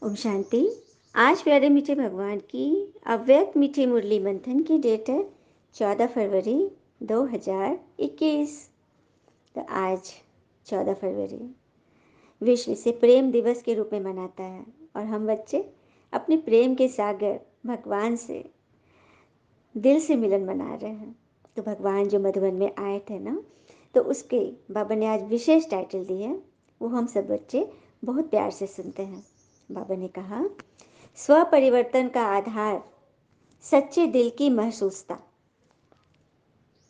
ओम शांति। आज प्यारे मीठे भगवान की अव्यक्त मीठी मुरली मंथन की डेट है 14 फरवरी 2021। तो आज 14 फरवरी विश्व इसे प्रेम दिवस के रूप में मनाता है और हम बच्चे अपने प्रेम के सागर भगवान से दिल से मिलन मना रहे हैं। तो भगवान जो मधुबन में आए थे ना, तो उसके बाबा ने आज विशेष टाइटल दी है, वो हम सब बच्चे बहुत प्यार से सुनते हैं। बाबा ने कहा, स्व परिवर्तन का आधार सच्चे दिल की महसूसता।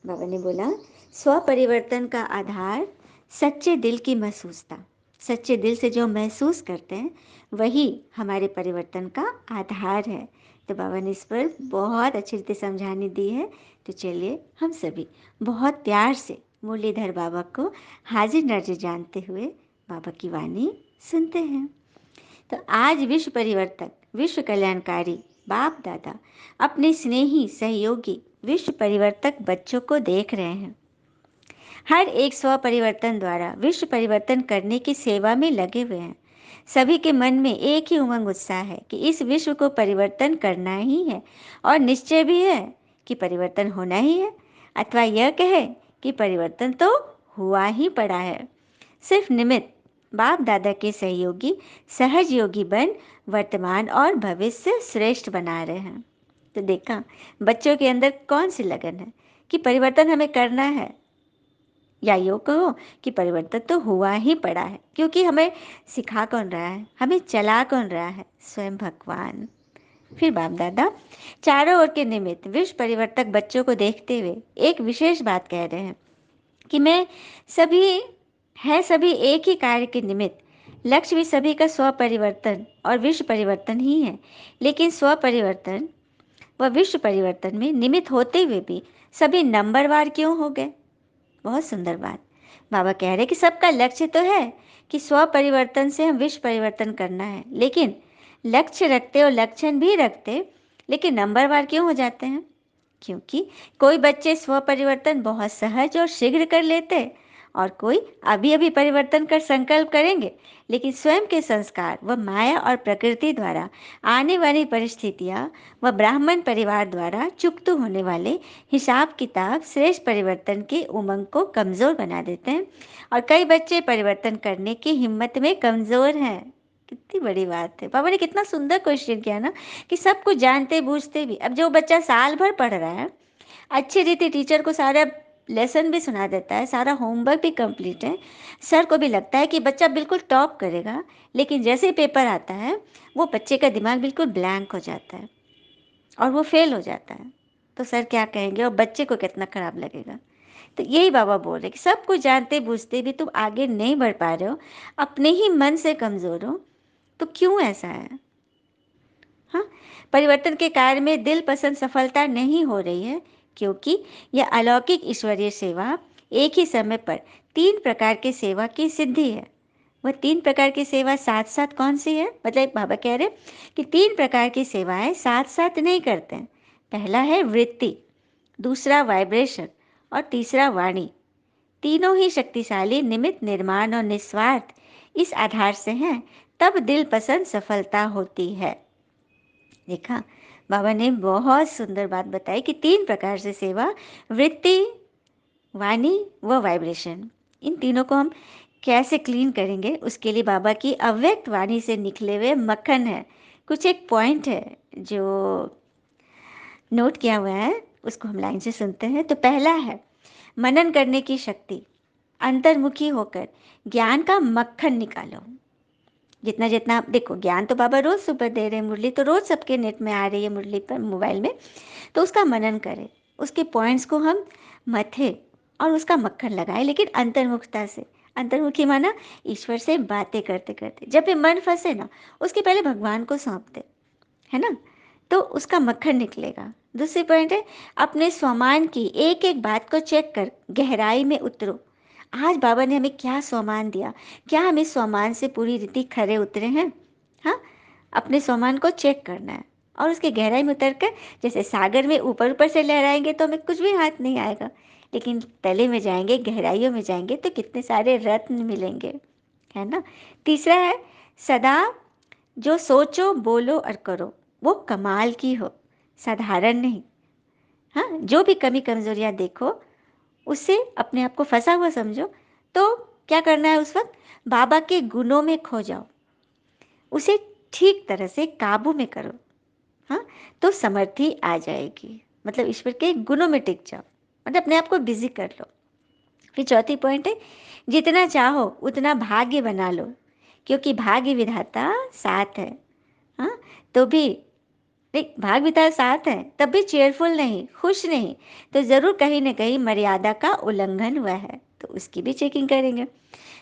बाबा ने बोला, स्व परिवर्तन का आधार सच्चे दिल की महसूसता। सच्चे दिल से जो महसूस करते हैं वही हमारे परिवर्तन का आधार है। तो बाबा ने इस पर बहुत अच्छी रीति समझाने दी है। तो चलिए हम सभी बहुत प्यार से मुरलीधर बाबा को हाजिर नाजिर जानते हुए बाबा की वाणी सुनते हैं। तो आज विश्व परिवर्तक, विश्व कल्याणकारी बाप दादा अपने स्नेही सहयोगी विश्व परिवर्तक बच्चों को देख रहे हैं। हर एक स्व परिवर्तन द्वारा विश्व परिवर्तन करने की सेवा में लगे हुए हैं। सभी के मन में एक ही उमंग उत्साह है कि इस विश्व को परिवर्तन करना ही है और निश्चय भी है कि परिवर्तन होना ही है, अथवा यह कहे कि परिवर्तन तो हुआ ही पड़ा है। सिर्फ निमित्त बाप दादा के सहयोगी सहज योगी बन वर्तमान और भविष्य श्रेष्ठ बना रहे हैं। तो देखा बच्चों के अंदर कौन सी लगन है कि परिवर्तन हमें करना है, या यूँ कहो कि परिवर्तन तो हुआ ही पड़ा है, क्योंकि हमें सिखा कौन रहा है, हमें चला कौन रहा है, स्वयं भगवान। फिर बाप दादा चारों ओर के निमित्त विश्व परिवर्तक बच्चों को देखते हुए एक विशेष बात कह रहे हैं कि मैं सभी एक ही कार्य के निमित्त, लक्ष्य भी सभी का स्व परिवर्तन और विश्व परिवर्तन ही है। लेकिन स्व परिवर्तन व विश्व परिवर्तन में निमित्त होते हुए भी सभी नंबरवार क्यों हो गए। बहुत सुंदर बात। बाबा कह रहे कि सबका लक्ष्य तो है कि स्व परिवर्तन से हम विश्व परिवर्तन करना है, लेकिन लक्ष्य रखते और लक्षण भी रखते, लेकिन नंबरवार क्यों हो जाते हैं। क्योंकि कोई बच्चे स्व परिवर्तन बहुत सहज और शीघ्र कर लेते और कोई अभी अभी परिवर्तन कर संकल्प करेंगे, लेकिन स्वयं के संस्कार व माया और प्रकृति द्वारा आने वाली परिस्थितियां व ब्राह्मण परिवार द्वारा चुकते होने वाले हिसाब किताब श्रेष्ठ परिवर्तन के उमंग को कमज़ोर बना देते हैं। और कई बच्चे परिवर्तन करने की हिम्मत में कमज़ोर हैं। कितनी बड़ी बात है। बाबा ने कितना सुंदर क्वेश्चन किया ना, कि सब कुछ जानते बूझते भी, अब जो बच्चा साल भर पढ़ रहा है, अच्छी रीति टीचर को सारा लेसन भी सुना देता है, सारा होमवर्क भी कंप्लीट है, सर को भी लगता है कि बच्चा बिल्कुल टॉप करेगा, लेकिन जैसे ही पेपर आता है वो बच्चे का दिमाग बिल्कुल ब्लैंक हो जाता है और वो फेल हो जाता है। तो सर क्या कहेंगे और बच्चे को कितना खराब लगेगा। तो यही बाबा बोल रहे कि सब कुछ जानते बूझते भी तुम आगे नहीं बढ़ पा रहे हो, अपने ही मन से कमज़ोर हो, तो क्यों ऐसा है। हाँ, परिवर्तन के कार्य में दिल पसंद सफलता नहीं हो रही है, क्योंकि यह अलौकिक ईश्वरीय सेवा एक ही समय पर 3 प्रकार की सेवा की सिद्धि है। वह 3 प्रकार की सेवा साथ साथ कौन सी है, मतलब बाबा कह रहे कि 3 प्रकार की सेवाएं साथ साथ नहीं करते हैं। पहला है वृत्ति, दूसरा वाइब्रेशन और तीसरा वाणी। तीनों ही शक्तिशाली निमित्त निर्माण और निस्वार्थ इस आधार से हैं, तब दिल पसंद सफलता होती है। देखा बाबा ने बहुत सुंदर बात बताई कि 3 प्रकार से सेवा, वृत्ति, वाणी व वाइब्रेशन, इन तीनों को हम कैसे क्लीन करेंगे, उसके लिए बाबा की अव्यक्त वाणी से निकले हुए मक्खन है। कुछ एक पॉइंट है जो नोट किया हुआ है, उसको हम लाइन से सुनते हैं। तो पहला है मनन करने की शक्ति, अंतर्मुखी होकर ज्ञान का मक्खन निकालो। जितना जितना आप देखो, ज्ञान तो बाबा रोज सुबह दे रहे हैं, मुरली तो रोज सबके नेट में आ रही है, मुरली पर मोबाइल में, तो उसका मनन करें, उसके पॉइंट्स को हम मथे और उसका मक्खन लगाए, लेकिन अंतर्मुखता से। अंतर्मुखी माना ईश्वर से बातें करते करते, जब भी मन फंसे ना, उसके पहले भगवान को सौंप दे, है ना, तो उसका मक्खन निकलेगा। दूसरी पॉइंट है अपने स्वमान की एक एक बात को चेक कर गहराई में उतरो। आज बाबा ने हमें क्या स्वमान दिया, क्या हम इस स्वमान से पूरी रीति खरे उतरे हैं। हाँ, अपने स्वमान को चेक करना है और उसके गहराई में उतर कर, जैसे सागर में ऊपर ऊपर से लहराएंगे तो हमें कुछ भी हाथ नहीं आएगा, लेकिन तले में जाएंगे, गहराइयों में जाएंगे तो कितने सारे रत्न मिलेंगे, है ना। तीसरा है सदा जो सोचो, बोलो और करो वो कमाल की हो, साधारण नहीं। हाँ, जो भी कमी कमजोरियां देखो उससे अपने आप को फंसा हुआ समझो, तो क्या करना है उस वक्त, बाबा के गुणों में खो जाओ, उसे ठीक तरह से काबू में करो। हाँ, तो समर्थी आ जाएगी, मतलब ईश्वर के गुणों में टिक जाओ, मतलब अपने आप को बिजी कर लो। फिर चौथी पॉइंट है, जितना चाहो उतना भाग्य बना लो, क्योंकि भाग्य विधाता साथ है। हाँ, तो भी नहीं, भाग विधाता साथ है तब भी चेयरफुल नहीं, खुश नहीं, तो जरूर कहीं ना कहीं मर्यादा का उल्लंघन हुआ है, तो उसकी भी चेकिंग करेंगे।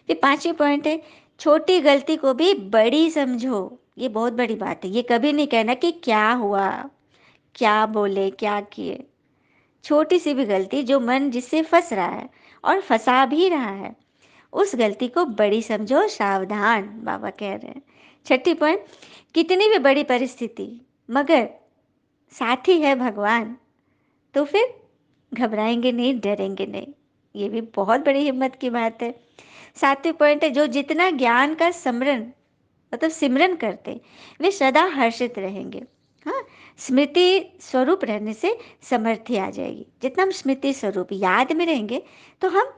फिर पांचवी पॉइंट है, छोटी गलती को भी बड़ी समझो। ये बहुत बड़ी बात है, ये कभी नहीं कहना कि क्या हुआ, क्या बोले, क्या किए। छोटी सी भी गलती जो मन जिससे फंस रहा है और फंसा भी रहा है, उस गलती को बड़ी समझो, सावधान, बाबा कह रहे हैं। छठी पॉइंट, कितनी भी बड़ी परिस्थिति मगर साथी है भगवान, तो फिर घबराएंगे नहीं, डरेंगे नहीं। ये भी बहुत बड़ी हिम्मत की बात है। सातवीं पॉइंट है, जो जितना ज्ञान का स्मरण मतलब सिमरन करते वे सदा हर्षित रहेंगे। हाँ, स्मृति स्वरूप रहने से समर्थी आ जाएगी। जितना हम स्मृति स्वरूप याद में रहेंगे तो हम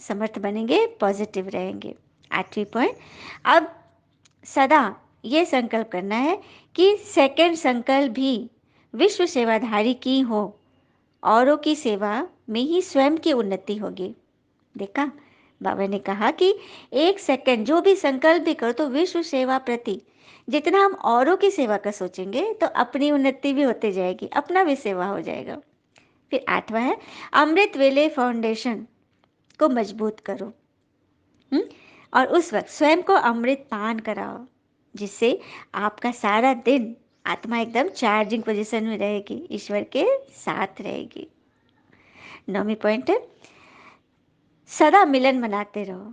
समर्थ बनेंगे, पॉजिटिव रहेंगे। आठवीं पॉइंट, अब सदा ये संकल्प करना है कि सेकंड संकल्प भी विश्व सेवाधारी की हो, औरों की सेवा में ही स्वयं की उन्नति होगी। देखा, बाबा ने कहा कि एक सेकंड जो भी संकल्प भी करो तो विश्व सेवा प्रति, जितना हम औरों की सेवा का सोचेंगे तो अपनी उन्नति भी होते जाएगी, अपना भी सेवा हो जाएगा। फिर आठवां है, अमृत वेले फाउंडेशन को मजबूत करो। और उस वक्त स्वयं को अमृत पान कराओ, जिससे आपका सारा दिन आत्मा एकदम चार्जिंग पोजीशन में रहेगी, ईश्वर के साथ रहेगी। नौवीं पॉइंट है, सदा मिलन मनाते रहो,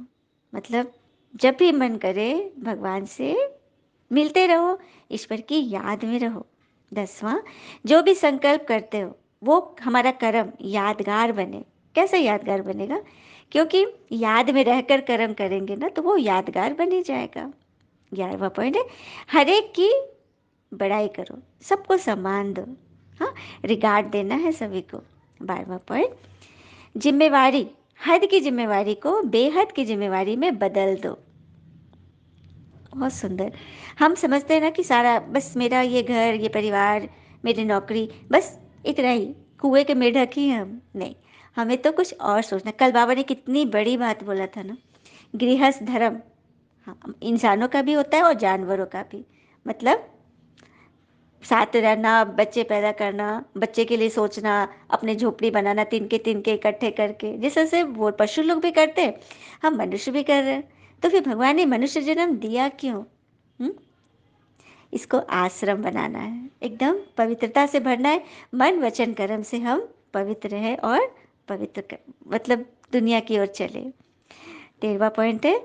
मतलब जब भी मन करे भगवान से मिलते रहो, ईश्वर की याद में रहो। 10वां, जो भी संकल्प करते हो वो हमारा कर्म यादगार बने। कैसे यादगार बनेगा, क्योंकि याद में रहकर कर्म करेंगे ना तो वो यादगार बन ही जाएगा। 11वां पॉइंट है, हर एक की बड़ाई करो, सबको सम्मान दो। हाँ, रिगार्ड देना है सभी को। 12वां पॉइंट, जिम्मेवारी, हद की जिम्मेवारी को बेहद की जिम्मेवारी में बदल दो। बहुत सुंदर। हम समझते हैं ना कि सारा बस मेरा ये घर, ये परिवार, मेरी नौकरी, बस इतना ही, कुएं के मेढक ही हम नहीं, हमें तो कुछ और सोचना। कल बाबा ने कितनी बड़ी बात बोला था ना, गृहस्थ धर्म। हाँ, इंसानों का भी होता है और जानवरों का भी, मतलब साथ रहना, बच्चे पैदा करना, बच्चे के लिए सोचना, अपने झोपड़ी बनाना तिनके तिनके इकट्ठे करके, जैसे वो पशु लोग भी करते हैं, हम मनुष्य भी कर रहे हैं। तो फिर भगवान ने मनुष्य जन्म दिया क्यों? हुँ? इसको आश्रम बनाना है, एकदम पवित्रता से भरना है। मन वचन कर्म से हम पवित्र हैं और पवित्र मतलब दुनिया की ओर चले। 13वां पॉइंट है,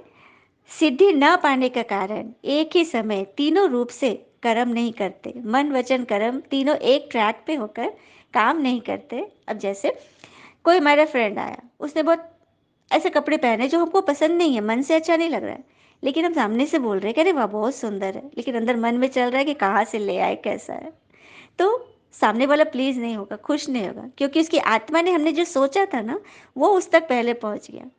सिद्धि न पाने का कारण एक ही समय तीनों रूप से कर्म नहीं करते। मन वचन कर्म तीनों एक ट्रैक पे होकर काम नहीं करते। अब जैसे कोई हमारा फ्रेंड आया, उसने बहुत ऐसे कपड़े पहने जो हमको पसंद नहीं है, मन से अच्छा नहीं लग रहा है, लेकिन हम सामने से बोल रहे हैं कि अरे वाह बहुत सुंदर है, लेकिन अंदर मन में चल रहा है कि कहाँ से ले आए, कैसा है। तो सामने वाला प्लीज नहीं होगा, खुश नहीं होगा, क्योंकि उसकी आत्मा ने हमने जो सोचा था ना वो उस तक पहले पहुंच गया।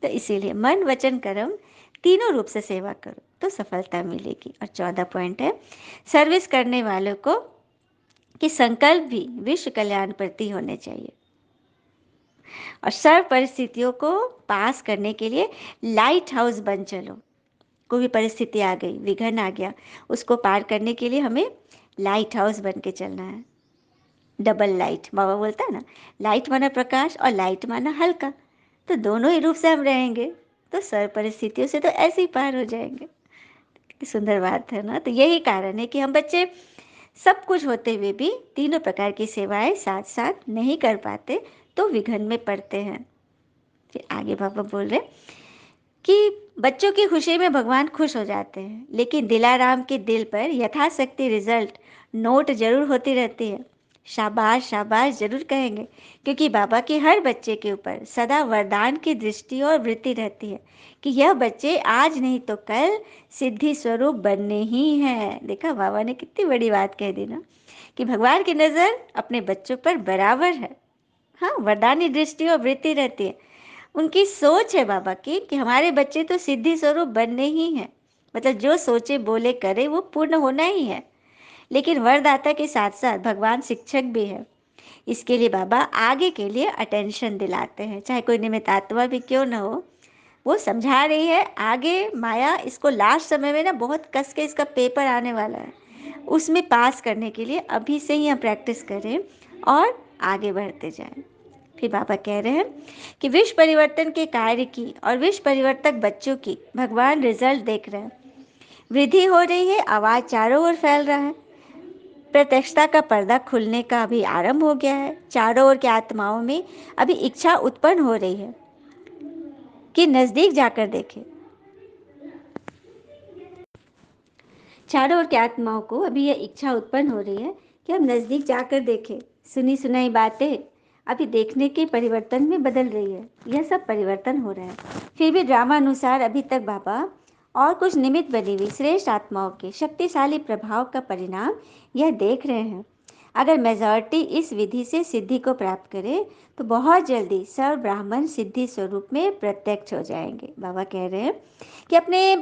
तो इसीलिए मन वचन कर्म तीनों रूप से सेवा करो तो सफलता मिलेगी। और 14 पॉइंट है, सर्विस करने वालों को कि संकल्प भी विश्व कल्याण प्रति होने चाहिए, और सर्व परिस्थितियों को पास करने के लिए लाइट हाउस बन चलो। कोई भी परिस्थिति आ गई, विघन आ गया, उसको पार करने के लिए हमें लाइट हाउस बन के चलना है। डबल लाइट, बाबा बोलता है ना, लाइट माना प्रकाश और लाइट माना हल्का, तो दोनों ही रूप से हम रहेंगे तो सर्व परिस्थितियों से तो ऐसे ही पार हो जाएंगे। कितनी सुंदर बात है ना। तो यही कारण है कि हम बच्चे सब कुछ होते हुए भी तीनों प्रकार की सेवाएं साथ साथ नहीं कर पाते, तो विघन में पड़ते हैं। फिर आगे बाबा बोल रहे कि बच्चों की खुशी में भगवान खुश हो जाते हैं, लेकिन दिलाराम के दिल पर यथाशक्ति रिजल्ट नोट जरूर होती रहती है। शाबाश शाबाश जरूर कहेंगे, क्योंकि बाबा के हर बच्चे के ऊपर सदा वरदान की दृष्टि और वृत्ति रहती है कि यह बच्चे आज नहीं तो कल सिद्धि स्वरूप बनने ही हैं। देखा, बाबा ने कितनी बड़ी बात कह दी ना, कि भगवान की नजर अपने बच्चों पर बराबर है। हाँ, वरदानी दृष्टि और वृत्ति रहती है। उनकी सोच है बाबा की कि हमारे बच्चे तो सिद्धि स्वरूप बनने ही हैं, मतलब जो सोचे बोले करे वो पूर्ण होना ही है। लेकिन वरदाता के साथ साथ भगवान शिक्षक भी है। इसके लिए बाबा आगे के लिए अटेंशन दिलाते हैं, चाहे कोई निमित्त आत्मा भी क्यों न हो। वो समझा रही है आगे माया इसको लास्ट समय में ना बहुत कस के इसका पेपर आने वाला है, उसमें पास करने के लिए अभी से ही हम प्रैक्टिस करें और आगे बढ़ते जाएं। फिर बाबा कह रहे हैं कि विश्व परिवर्तन के कार्य की और विश्व परिवर्तक बच्चों की भगवान रिजल्ट देख रहे हैं। वृद्धि हो रही है, आवाज चारों ओर फैल रहा है, प्रत्यक्षता का पर्दा खुलने का अभी आरंभ हो गया है। चारों ओर के आत्माओं में अभी इच्छा उत्पन्न हो रही है कि नजदीक जाकर देखें। चारों ओर के आत्माओं को अभी यह इच्छा उत्पन्न हो रही है कि हम नजदीक जाकर देखें। सुनी सुनाई बातें अभी देखने के परिवर्तन में बदल रही है। यह सब परिवर्तन हो रहा है। फिर भी ड्रामा अनुसार अभी तक बाबा और कुछ निमित्त बनी हुई श्रेष्ठ आत्माओं के शक्तिशाली प्रभाव का परिणाम यह देख रहे हैं। अगर मेजॉरिटी इस विधि से सिद्धि को प्राप्त करे तो बहुत जल्दी सर्व ब्राह्मण सिद्धि स्वरूप में प्रत्यक्ष हो जाएंगे। बाबा कह रहे हैं कि अपने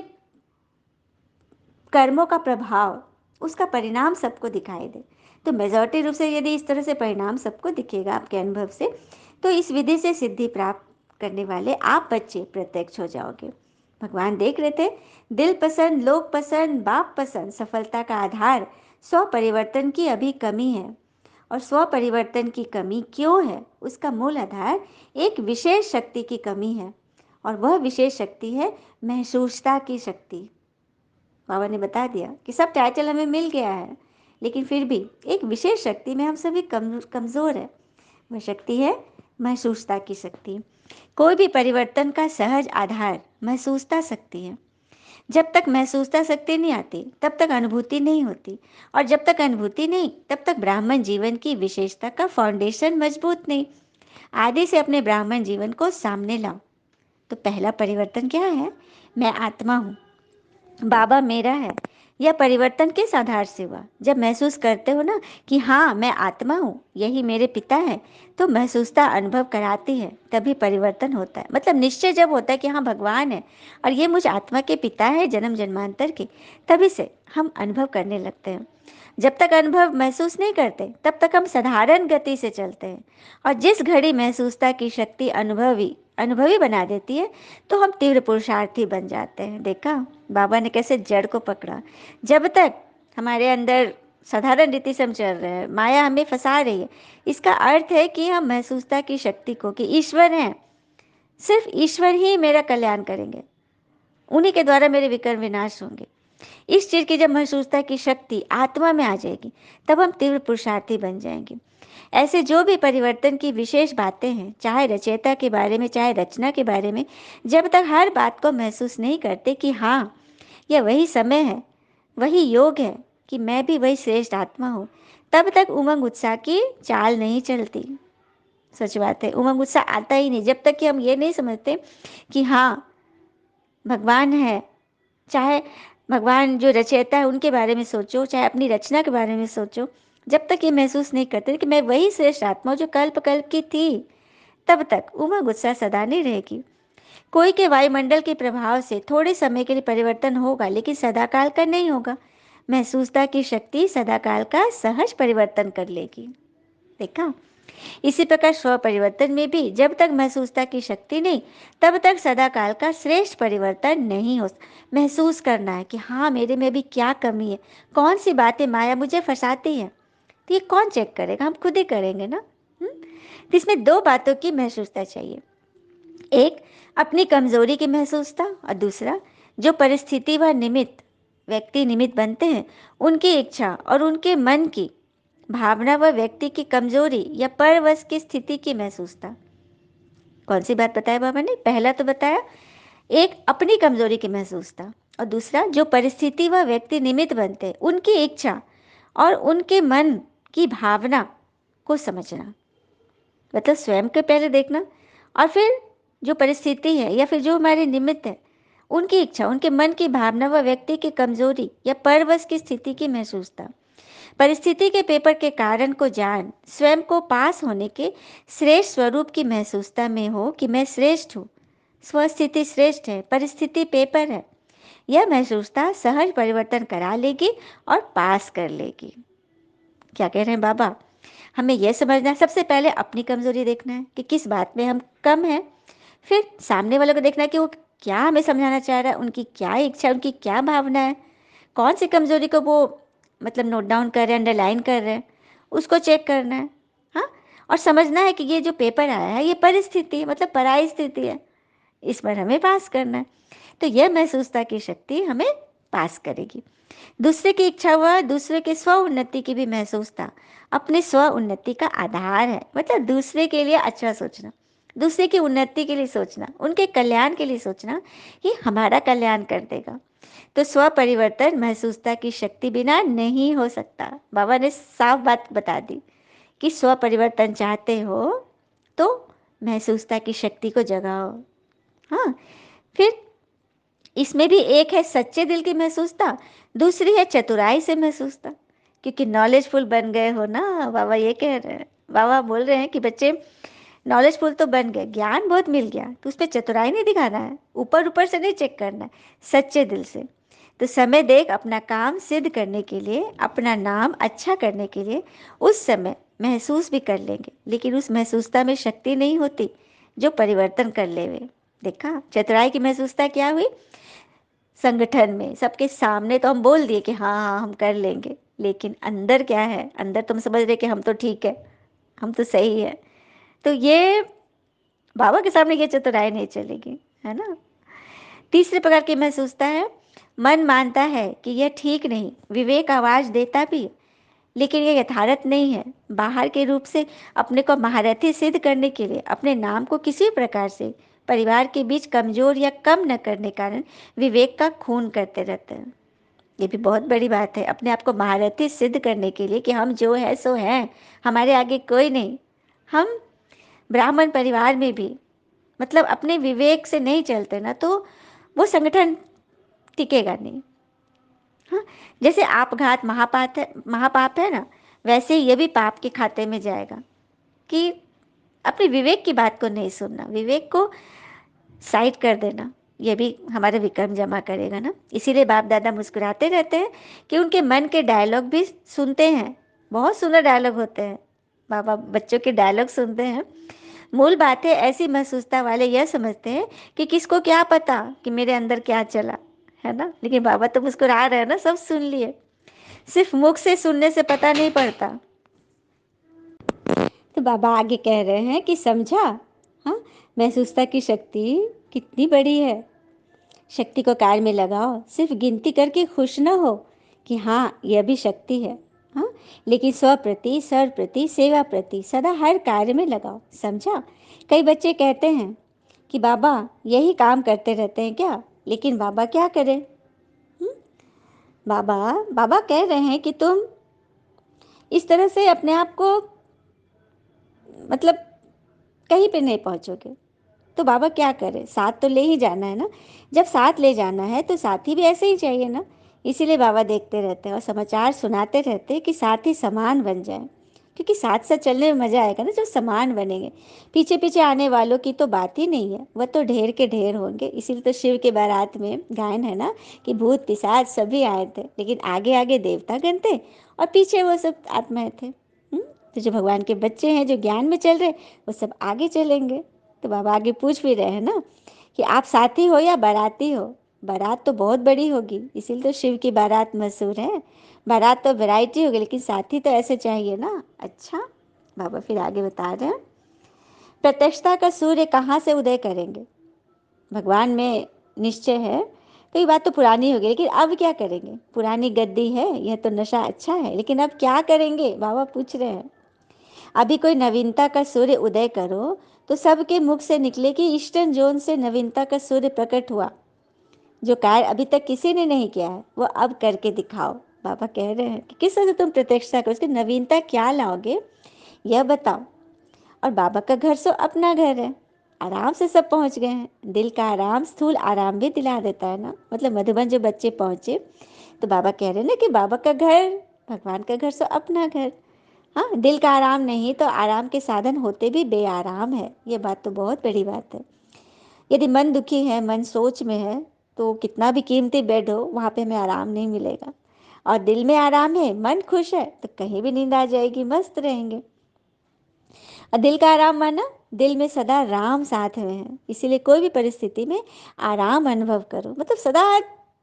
कर्मों का प्रभाव, उसका परिणाम सबको दिखाई दे। तो मेजॉरिटी रूप से यदि इस तरह से परिणाम सबको दिखेगा आपके अनुभव से, तो इस विधि से सिद्धि प्राप्त करने वाले आप बच्चे प्रत्यक्ष हो जाओगे। भगवान देख रहे थे दिल पसंद, लोक पसंद, बाप पसंद सफलता का आधार स्व परिवर्तन की अभी कमी है। और स्व परिवर्तन की कमी क्यों है, उसका मूल आधार एक विशेष शक्ति की कमी है, और वह विशेष शक्ति है महसूसता की शक्ति। बाबा ने बता दिया कि सब टाइटल हमें मिल गया है, लेकिन फिर भी एक विशेष शक्ति में हम सभी कमज़ोर है। वह शक्ति है महसूसता की शक्ति। कोई भी परिवर्तन का सहज आधार महसूसता शक्ति है। जब तक महसूसता शक्ति नहीं आती तब तक अनुभूति नहीं होती, और जब तक अनुभूति नहीं तब तक ब्राह्मण जीवन की विशेषता का फाउंडेशन मजबूत नहीं। आदि से अपने ब्राह्मण जीवन को सामने लाओ। तो पहला परिवर्तन क्या है? मैं आत्मा हूँ, बाबा मेरा है। यह परिवर्तन किस आधार से हुआ? जब महसूस करते हो ना कि हाँ मैं आत्मा हूँ, यही मेरे पिता है, तो महसूसता अनुभव कराती है, तभी परिवर्तन होता है। मतलब निश्चय जब होता है कि हाँ भगवान है और ये मुझ आत्मा के पिता है जन्म जन्मांतर के, तभी से हम अनुभव करने लगते हैं। जब तक अनुभव महसूस नहीं करते तब तक हम साधारण गति से चलते हैं, और जिस घड़ी महसूसता की शक्ति अनुभवी बना देती है तो हम तीव्र पुरुषार्थी बन जाते हैं। देखा बाबा ने कैसे जड़ को पकड़ा। जब तक हमारे अंदर साधारण रीति से हम चल रहे हैं, माया हमें फंसा रही है, इसका अर्थ है कि हम महसूसता की शक्ति को, कि ईश्वर है, सिर्फ ईश्वर ही मेरा कल्याण करेंगे, उन्हीं के द्वारा मेरे विकर्म विनाश होंगे, इस चीज की जब महसूसता की शक्ति आत्मा में आ जाएगी तब हम तीव्र पुरुषार्थी बन जाएंगे। ऐसे जो भी परिवर्तन की विशेष बातें हैं, चाहे रचयिता के बारे में चाहे रचना के बारे में, जब तक हर बात को महसूस नहीं करते कि हाँ यह वही समय है, वही योग है, कि मैं भी वही श्रेष्ठ आत्मा हूँ, तब तक उमंग उत्साह की चाल नहीं चलती। सच बात है, उमंग उत्साह आता ही नहीं जब तक कि हम ये नहीं समझते कि हाँ भगवान है। चाहे भगवान जो रचयिता है उनके बारे में सोचो, चाहे अपनी रचना के बारे में सोचो, जब तक ये महसूस नहीं करते कि मैं वही श्रेष्ठ आत्मा जो कल्प कल्प की थी, तब तक उमंग उत्साह सदा नहीं रहेगी। कोई के वायुमंडल के प्रभाव से थोड़े समय के लिए परिवर्तन होगा, लेकिन सदाकाल का नहीं होगा। महसूसता की शक्ति सदाकाल का सहज परिवर्तन कर लेगी। देखा, इसी प्रकार स्व परिवर्तन में भी जब तक महसूसता की शक्ति नहीं, तब तक सदाकाल का श्रेष्ठ परिवर्तन नहीं हो। महसूस करना है कि हाँ मेरे में भी क्या कमी है, कौन सी बातें माया मुझे फंसाती है, तो ये कौन चेक करेगा? हम खुद ही करेंगे ना। तो इसमें दो बातों की महसूसता चाहिए, एक अपनी कमजोरी की महसूसता, और दूसरा जो परिस्थिति व निमित्त व्यक्ति निमित्त बनते हैं उनकी इच्छा और उनके मन की भावना व व्यक्ति की कमजोरी या परवश की स्थिति की महसूसता। कौन सी बात बताया बाबा ने? पहला तो बताया एक अपनी कमजोरी की महसूसता, और दूसरा जो परिस्थिति व व्यक्ति निमित्त बनते हैं उनकी इच्छा और उनके मन की भावना को समझना, मतलब स्वयं के पहले देखना, और फिर जो परिस्थिति है या फिर जो हमारे निमित्त है, उनकी इच्छा, उनके मन की भावना व व्यक्ति की कमजोरी या परवश की स्थिति की महसूसता, परिस्थिति के पेपर के कारण को जान स्वयं को पास होने के श्रेष्ठ स्वरूप की महसूसता में हो कि मैं श्रेष्ठ हूँ, स्वस्थिति श्रेष्ठ है, परिस्थिति पेपर है। यह महसूसता सहज परिवर्तन करा लेगी और पास कर लेगी। क्या कह रहे हैं बाबा? हमें यह समझना है, सबसे पहले अपनी कमजोरी देखना है कि किस बात में हम कम हैं, फिर सामने वालों को देखना है कि वो क्या हमें समझाना चाह रहा है, उनकी क्या इच्छा, उनकी क्या भावना है, कौन सी कमजोरी को वो मतलब नोट डाउन कर रहे हैं, अंडरलाइन कर रहे हैं, उसको चेक करना है। हाँ, और समझना है कि ये जो पेपर आया है ये परिस्थिति मतलब पराई स्थिति है, इस पर हमें पास करना है। तो यह महसूसता की शक्ति हमें पास करेगी। दूसरे की इच्छा व दूसरे के स्व उन्नति की भी महसूसता अपने स्व उन्नति का आधार है, मतलब दूसरे के लिए अच्छा सोचना, दूसरे की उन्नति के लिए सोचना, उनके कल्याण के लिए सोचना, ये हमारा कल्याण कर देगा। तो स्व परिवर्तन महसूसता की शक्ति बिना नहीं हो सकता। बाबा ने साफ बात बता दी कि स्व परिवर्तन चाहते हो तो महसूसता की शक्ति को जगाओ। हाँ, फिर इसमें भी एक है सच्चे दिल की महसूसता, दूसरी है चतुराई से महसूसता, क्योंकि नॉलेजफुल बन गए हो ना, बाबा ये कह रहे हैं। बाबा बोल रहे हैं कि बच्चे नॉलेजफुल तो बन गए, ज्ञान बहुत मिल गया, तो उस पर चतुराई नहीं दिखाना है, ऊपर ऊपर से नहीं चेक करना है, सच्चे दिल से। तो समय देख अपना काम सिद्ध करने के लिए, अपना नाम अच्छा करने के लिए उस समय महसूस भी कर लेंगे, लेकिन उस महसूसता में शक्ति नहीं होती जो परिवर्तन कर लेवे। देखा चतुराई की महसूसता क्या हुई? संगठन में सबके सामने तो हम बोल दिए कि हाँ हाँ हम कर लेंगे, लेकिन अंदर क्या है? अंदर तुम समझ रहे कि हम तो ठीक है, हम तो सही है। तो ये बाबा के सामने ये चतुराई नहीं चलेगी, है ना। तीसरे प्रकार की महसूसता है, मन मानता है कि यह ठीक नहीं, विवेक आवाज देता भी, लेकिन यह यथार्थ नहीं है। बाहर के रूप से अपने को महारथी सिद्ध करने के लिए अपने नाम को किसी प्रकार से परिवार के बीच कमजोर या कम न करने कारण विवेक का खून करते रहते हैं। ये भी बहुत बड़ी बात है, अपने आप को महारथी सिद्ध करने के लिए कि हम जो है सो हैं, हमारे आगे कोई नहीं। हम ब्राह्मण परिवार में भी मतलब अपने विवेक से नहीं चलते ना, तो वो संगठन टिकेगा नहीं। हाँ, जैसे आपघात महापाप है ना, वैसे ये भी पाप के खाते में जाएगा कि अपने विवेक की बात को नहीं सुनना, विवेक को साइड कर देना, ये भी हमारे विक्रम जमा करेगा ना। इसीलिए बाप दादा मुस्कुराते रहते हैं कि उनके मन के डायलॉग भी सुनते हैं, बहुत सुंदर डायलॉग होते हैं, बाबा बच्चों के डायलॉग सुनते हैं। मूल बात है ऐसी महसूसता वाले यह समझते हैं कि किसको क्या पता कि मेरे अंदर क्या चला, है ना। लेकिन बाबा तो मुस्कुरा रहे हैं ना, सब सुन लिए, सिर्फ मुख से सुनने से पता नहीं पड़ता। तो बाबा आगे कह रहे हैं कि समझा, हाँ, महसूसता की शक्ति कितनी बड़ी है। शक्ति को कार्य में लगाओ, सिर्फ गिनती करके खुश न हो कि हाँ यह भी शक्ति है, हाँ, लेकिन स्व प्रति, सर प्रति, सेवा प्रति सदा हर कार्य में लगाओ। समझा। कई बच्चे कहते हैं कि बाबा यही काम करते रहते हैं क्या, लेकिन बाबा क्या करें? बाबा बाबा कह रहे हैं कि तुम इस तरह से अपने आप को मतलब कहीं पे नहीं पहुंचोगे, तो बाबा क्या करे? साथ तो ले ही जाना है ना। जब साथ ले जाना है तो साथी भी ऐसे ही चाहिए ना। इसीलिए बाबा देखते रहते हैं और समाचार सुनाते रहते हैं कि साथी समान बन जाए, क्योंकि साथ साथ चलने में मजा आएगा ना जब समान बनेंगे। पीछे पीछे आने वालों की तो बात ही नहीं है, वह तो ढेर के ढेर होंगे। इसीलिए तो शिव के बारात में गायन है ना कि भूत पिशाच सभी आए थे, लेकिन आगे आगे देवता गण थे और पीछे वो सब आत्माएं थे। तो जो भगवान के बच्चे हैं, जो ज्ञान में चल रहे, वो सब आगे चलेंगे। तो बाबा आगे पूछ भी रहे हैं ना कि आप साथी हो या बाराती हो? बारात तो बहुत बड़ी होगी, इसीलिए तो शिव की बारात मशहूर है। बारात तो वैरायटी होगी, लेकिन साथी तो ऐसे चाहिए ना। अच्छा, बाबा फिर आगे बता रहे हैं, प्रत्यक्षता का सूर्य कहाँ से उदय करेंगे? भगवान में निश्चय है तो ये बात तो पुरानी होगी, लेकिन अब क्या करेंगे? पुरानी गद्दी है, यह तो नशा अच्छा है, लेकिन अब क्या करेंगे? बाबा पूछ रहे हैं। अभी कोई नवीनता का सूर्य उदय करो तो सबके मुख से निकले कि ईस्टर्न जोन से नवीनता का सूर्य प्रकट हुआ। जो कार्य अभी तक किसी ने नहीं किया है वो अब करके दिखाओ। बाबा कह रहे हैं कि किस तरह से तुम प्रत्यक्षता करो, उसकी नवीनता क्या लाओगे, यह बताओ। और बाबा का घर सो अपना घर है, आराम से सब पहुंच गए हैं। दिल का आराम स्थूल आराम भी दिला देता है ना। मतलब मधुबन जो बच्चे पहुंचे तो बाबा कह रहे हैं ना कि बाबा का घर, भगवान का घर सो अपना घर। हाँ, दिल का आराम नहीं तो आराम के साधन होते भी बेआराम है। ये बात तो बहुत बड़ी बात है। यदि मन दुखी है, मन सोच में है, तो कितना भी कीमती बेड हो वहाँ पे हमें आराम नहीं मिलेगा। और दिल में आराम है, मन खुश है, तो कहीं भी नींद आ जाएगी, मस्त रहेंगे। और दिल का आराम माना, दिल में सदा राम साथ में है, इसीलिए कोई भी परिस्थिति में आराम अनुभव करो। मतलब सदा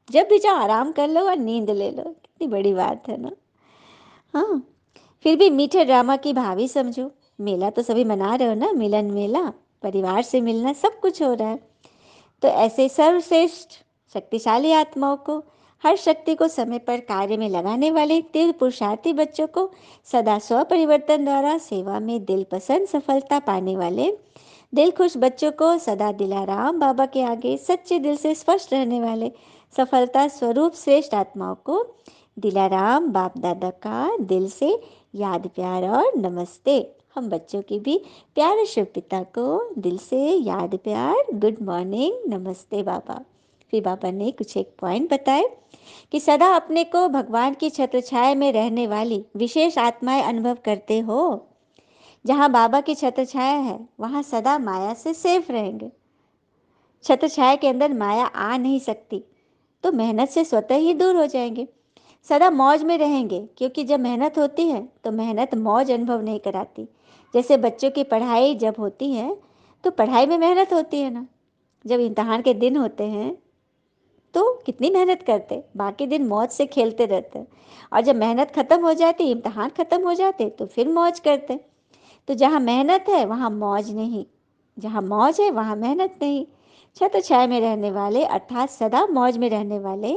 जब भी चाहो आराम कर लो और नींद ले लो। कितनी बड़ी बात है ना। हाँ, फिर भी मीठे ड्रामा की भावी समझो। मेला तो सभी मना रहे हो ना, मिलन मेला, परिवार से मिलना, सब कुछ हो रहा है। तो ऐसे सर्वश्रेष्ठ शक्तिशाली आत्माओं को, हर शक्ति को समय पर कार्य में लगाने वाले तीव्र पुरुषार्थी बच्चों को, सदा स्व परिवर्तन द्वारा सेवा में दिल पसंद सफलता पाने वाले दिल खुश बच्चों को, सदा दिलाराम बाबा के आगे सच्चे दिल से स्पष्ट रहने वाले सफलता स्वरूप श्रेष्ठ आत्माओं को दिलाराम बाप दादा का दिल से याद प्यार और नमस्ते। हम बच्चों की भी प्यारे शिव पिता को दिल से याद प्यार, गुड मॉर्निंग, नमस्ते बाबा। फिर बाबा ने कुछ एक पॉइंट बताए कि सदा अपने को भगवान की छत्र छाया में रहने वाली विशेष आत्माएं अनुभव करते हो। जहाँ बाबा की छत्र छाया है वहाँ सदा माया से सेफ रहेंगे। छत्र छाया के अंदर माया आ नहीं सकती, तो मेहनत से स्वतः ही दूर हो जाएंगे। सदा मौज में रहेंगे, क्योंकि जब मेहनत होती है तो मेहनत मौज अनुभव नहीं कराती। जैसे बच्चों की पढ़ाई जब होती है तो पढ़ाई में मेहनत होती है ना। जब इम्तहान के दिन होते हैं तो कितनी मेहनत करते, बाकी दिन मौज से खेलते रहते। और जब मेहनत खत्म हो जाती, इम्तहान खत्म हो जाते, तो फिर मौज करते। तो जहाँ मेहनत है वहाँ मौज नहीं, जहाँ मौज है वहाँ मेहनत नहीं। छत्र छाया में रहने वाले अर्थात सदा मौज में रहने वाले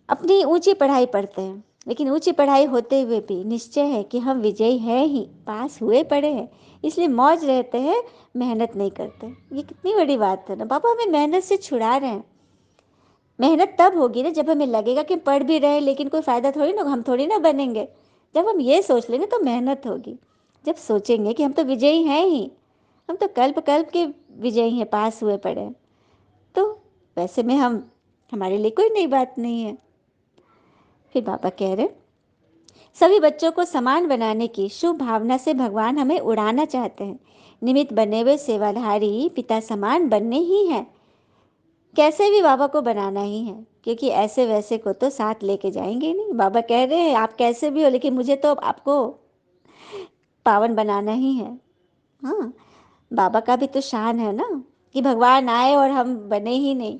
अपनी ऊंची पढ़ाई पढ़ते हैं, लेकिन ऊंची पढ़ाई होते हुए भी निश्चय है कि हम विजयी हैं ही, पास हुए पड़े हैं, इसलिए मौज रहते हैं, मेहनत नहीं करते। ये कितनी बड़ी बात है ना। बाबा हमें मेहनत से छुड़ा रहे हैं। मेहनत तब होगी ना जब हमें लगेगा कि पढ़ भी रहे लेकिन कोई फ़ायदा थोड़ी ना, हम थोड़ी ना बनेंगे। जब हम ये सोच लेंगे तो मेहनत होगी। जब सोचेंगे कि हम तो विजयी हैं ही, हम तो कल्प कल्प के विजयी हैं, पास हुए पड़े हैं, तो वैसे में हम, हमारे लिए कोई नई बात नहीं है। फिर बाबा कह रहे, सभी बच्चों को समान बनाने की शुभ भावना से भगवान हमें उड़ाना चाहते हैं। निमित्त बने हुए सेवाधारी पिता समान बनने ही है, कैसे भी बाबा को बनाना ही है, क्योंकि ऐसे वैसे को तो साथ लेके जाएंगे नहीं। बाबा कह रहे हैं आप कैसे भी हो, लेकिन मुझे तो आपको पावन बनाना ही है। हाँ, बाबा का भी तो शान है ना कि भगवान आए और हम बने ही नहीं।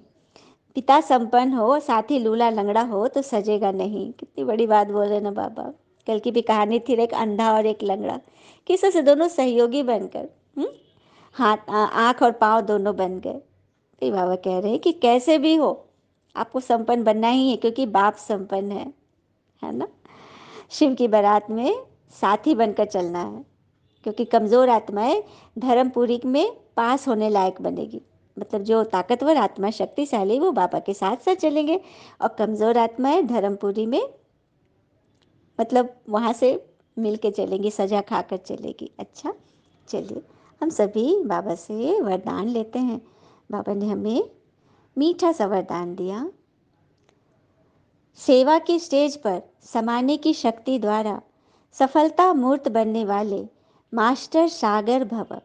पिता संपन्न हो, साथ ही लूला लंगड़ा हो तो सजेगा नहीं। कितनी बड़ी बात बोल रहे ना बाबा। कल की भी कहानी थी, एक अंधा और एक लंगड़ा, किसी से दोनों सहयोगी बनकर हाथ आँख और पाँव दोनों बन गए। तो बाबा कह रहे हैं कि कैसे भी हो आपको संपन्न बनना ही है, क्योंकि बाप संपन्न है ना। शिव की बारात में साथी बनकर चलना है, क्योंकि कमज़ोर आत्माएं धर्मपुरी में पास होने लायक बनेगी। मतलब जो ताकतवर आत्मा शक्तिशाली वो बाबा के साथ साथ चलेंगे, और कमज़ोर आत्माएं धर्मपुरी में मतलब वहाँ से मिल के चलेंगी, सजा खाकर चलेगी। अच्छा, चलिए हम सभी बाबा से वरदान लेते हैं। बाबा ने हमें मीठा सा वरदान दिया, सेवा की स्टेज पर समाने की शक्ति द्वारा सफलता मूर्त बनने वाले मास्टर सागर भव।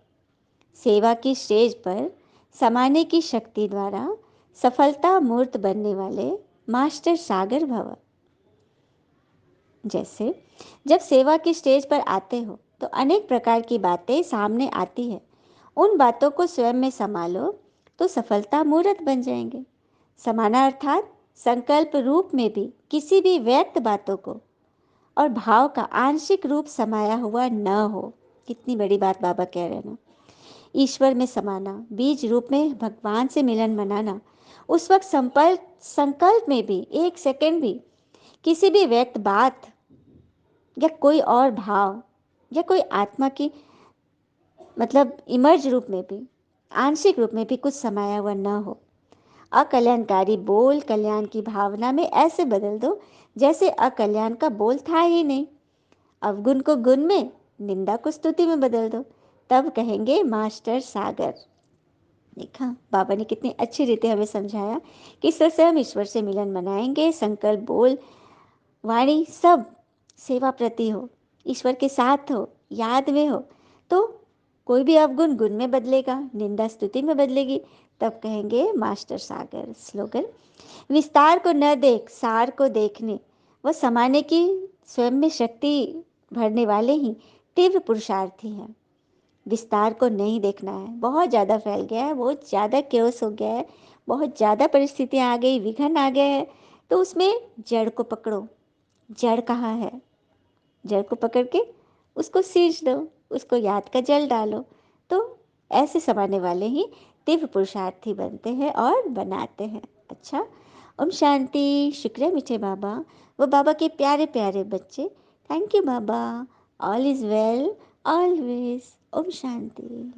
सेवा की स्टेज पर समाने की शक्ति द्वारा सफलता मूर्त बनने वाले मास्टर सागर भव। जैसे जब सेवा की स्टेज पर आते हो तो अनेक प्रकार की बातें सामने आती है, उन बातों को स्वयं में संभालो तो सफलता मूर्त बन जाएंगे। समाना अर्थात संकल्प रूप में भी किसी भी व्यक्त बातों को और भाव का आंशिक रूप समाया हुआ न हो। कितनी बड़ी बात बाबा कह रहे हैं ना। ईश्वर में समाना, बीज रूप में भगवान से मिलन मनाना, उस वक्त संकल्प संकल्प में भी एक सेकंड भी किसी भी व्यक्त बात या कोई और भाव या कोई आत्मा की मतलब इमर्ज रूप में भी, आंशिक रूप में भी कुछ समाया हुआ न हो। अकल्याणकारी बोल कल्याण की भावना में ऐसे बदल दो जैसे अकल्याण का बोल था ही नहीं। अवगुण को गुण में, निंदा को स्तुति में बदल दो, तब कहेंगे मास्टर सागर। देखा बाबा ने कितनी अच्छी रीति हमें समझाया कि इस तरह से हम ईश्वर से मिलन मनाएंगे। संकल्प, बोल, वाणी सब सेवा प्रति हो, ईश्वर के साथ हो, याद में हो, तो कोई भी अवगुण गुण में बदलेगा, निंदा स्तुति में बदलेगी, तब कहेंगे मास्टर सागर। स्लोगन, विस्तार को न देख सार को देखने व समाने की स्वयं में शक्ति भरने वाले ही तीव्र पुरुषार्थी हैं। विस्तार को नहीं देखना है, बहुत ज़्यादा फैल गया है, बहुत ज़्यादा क्योस हो गया है, बहुत ज़्यादा परिस्थितियाँ आ गई, विघन आ गए हैं, तो उसमें जड़ को पकड़ो। जड़ कहाँ है? जड़ को पकड़ के उसको सींच दो, उसको याद का जल डालो, तो ऐसे समाने वाले ही दिव्य पुरुषार्थी बनते हैं और बनाते हैं। अच्छा, ओम शांति। शुक्रिया मीठे बाबा, वो बाबा के प्यारे प्यारे बच्चे। थैंक यू बाबा। All is well always. ओम शांति।